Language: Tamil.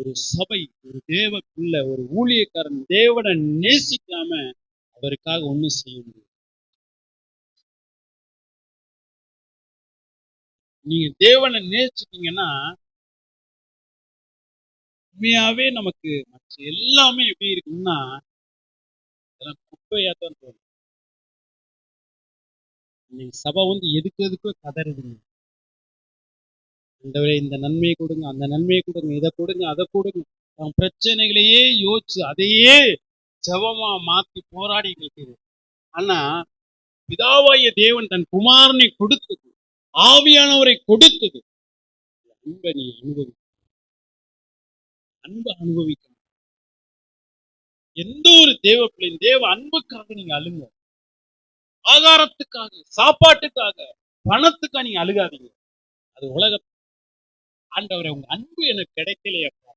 ஒரு சபை, ஒரு தேவ பிள்ளை, ஒரு ஊழியக்காரன் தேவனை நேசிக்காம அவருக்காக ஒண்ணும் செய்ய முடியும். நீங்க தேவனை நேசிச்சீங்கன்னா உண்மையாவே நமக்கு மற்ற எல்லாமே எப்படி இருக்குன்னா குப்பையா தான் தோணும். நீங்க சபை எதுக்கோ கதறுதுங்க. ஆண்டவரே இந்த நன்மையை கொடுங்க, அந்த நன்மையை கொடுங்க, இதை கொடுங்க, அதை கொடுங்க. நம்ம பிரச்சனைகளையே யோசிச்சு அதையே ஜெபமா மாத்தி போராடி இருக்கிறது. ஆனா பிதாவாகிய தேவன் தன் குமாரனை கொடுத்தது, ஆவியானவரை கொடுத்தது, அன்பை நீ அன்பை அனுபவிக்கணும். எந்த ஒரு தேவ பிள்ளையும் தேவ அன்புக்காக நீங்க அழுங்க. ஆகாரத்துக்காக, சாப்பாட்டுக்காக, பணத்துக்காக நீங்க அழுகாதீங்க. அது உலக ஆண்டவரே உங்க அன்பு எனக்கு கிடைக்கலையே